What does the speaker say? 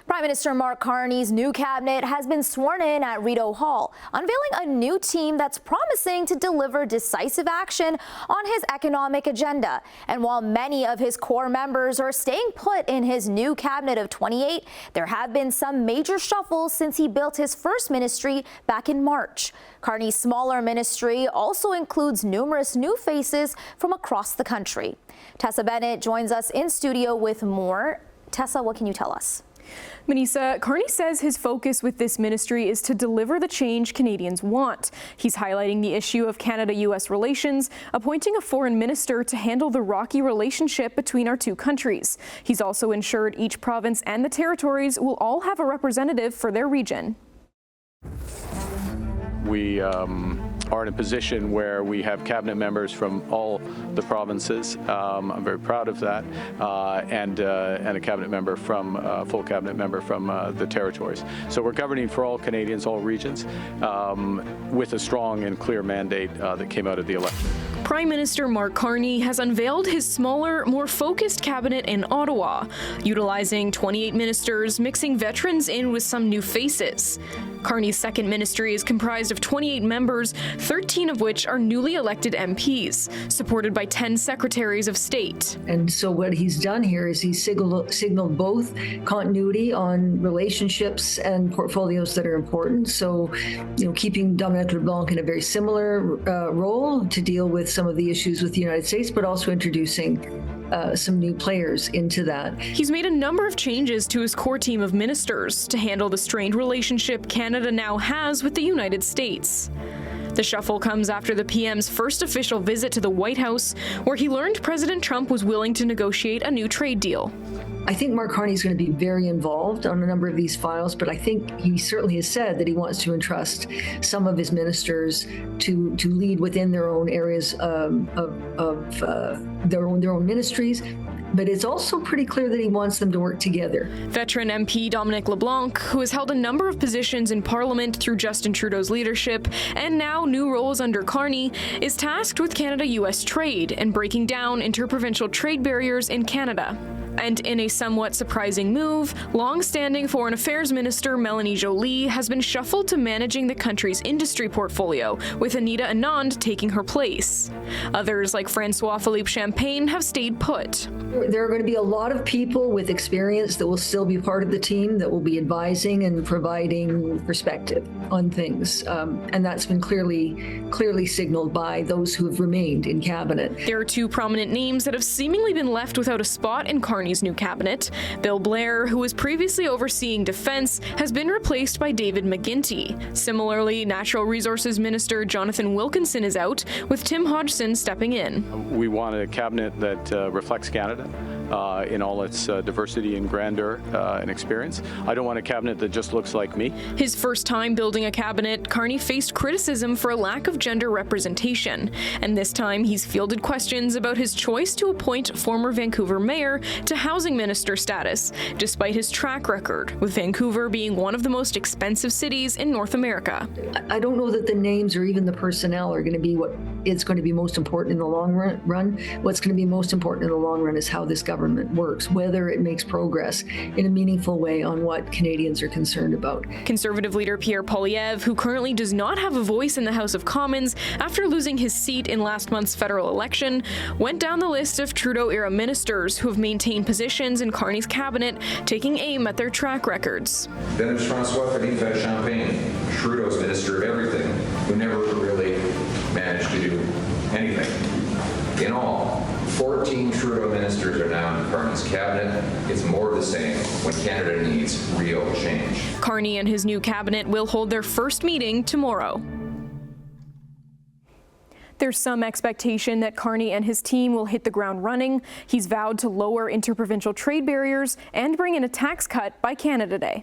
Prime Minister Mark Carney's new cabinet has been sworn in at Rideau Hall, unveiling a new team that's promising to deliver decisive action on his economic agenda. And while many of his core members are staying put in his new cabinet of 28, there have been some major shuffles since he built his first ministry back in March. Carney's smaller ministry also includes numerous new faces from across the country. Tessa Bennett joins us in studio with more. Tessa, what can you tell us? Manisa, Carney says his focus with this ministry is to deliver the change Canadians want. He's highlighting the issue of Canada-U.S. relations, appointing a foreign minister to handle the rocky relationship between our two countries. He's also ensured each province and the territories will all have a representative for their region. We are in a position where we have cabinet members from all the provinces. I'm very proud of that, and a cabinet member from full cabinet member from the territories. So we're governing for all Canadians, all regions, with a strong and clear mandate that came out of the election. Prime Minister Mark Carney has unveiled his smaller, more focused cabinet in Ottawa, utilizing 28 ministers, mixing veterans in with some new faces. Carney's second ministry is comprised of 28 members, 13 of which are newly elected MPs, supported by 10 secretaries of state. And so what he's done here is he's signaled both continuity on relationships and portfolios that are important. So, keeping Dominic LeBlanc in a very similar role to deal with some of the issues with the United States, but also introducing some new players into that. He's made a number of changes to his core team of ministers to handle the strained relationship Canada now has with the United States. The shuffle comes after the PM's first official visit to the White House, where he learned President Trump was willing to negotiate a new trade deal. I think Mark Carney is going to be very involved on a number of these files, but I think he certainly has said that he wants to entrust some of his ministers to lead within their own areas of their own ministries. But it's also pretty clear that he wants them to work together. Veteran MP Dominic LeBlanc, who has held a number of positions in Parliament through Justin Trudeau's leadership and now new roles under Carney, is tasked with Canada-U.S. trade and breaking down interprovincial trade barriers in Canada. And in a somewhat surprising move, long-standing Foreign Affairs Minister Melanie Joly has been shuffled to managing the country's industry portfolio, with Anita Anand taking her place. Others, like Francois-Philippe Champagne, have stayed put. There are going to be a lot of people with experience that will still be part of the team that will be advising and providing perspective on things. And that's been clearly signaled by those who have remained in cabinet. There are two prominent names that have seemingly been left without a spot in Carney's new cabinet. Bill Blair, who was previously overseeing defense, has been replaced by David McGuinty. Similarly, Natural Resources Minister Jonathan Wilkinson is out, with Tim Hodgson stepping in. We want a cabinet that reflects Canada in all its diversity and grandeur and experience. I don't want a cabinet that just looks like me. His first time building a cabinet, Carney faced criticism for a lack of gender representation. And this time he's fielded questions about his choice to appoint former Vancouver mayor to housing minister status, despite his track record, with Vancouver being one of the most expensive cities in North America. I don't know that the names or even the personnel are going to be what is going to be most important in the long run. What's going to be most important in the long run is how this government works, whether it makes progress in a meaningful way on what Canadians are concerned about. Conservative leader Pierre Poilievre, who currently does not have a voice in the House of Commons after losing his seat in last month's federal election, went down the list of Trudeau-era ministers who have maintained positions in Carney's cabinet, taking aim at their track records. Then there's Francois-Philippe Champagne, Trudeau's minister of everything, who never really managed to do anything. In all, 14 Trudeau ministers are now in Carney's cabinet. It's more of the same when Canada needs real change. Carney and his new cabinet will hold their first meeting tomorrow. There's some expectation that Carney and his team will hit the ground running. He's vowed to lower interprovincial trade barriers and bring in a tax cut by Canada Day.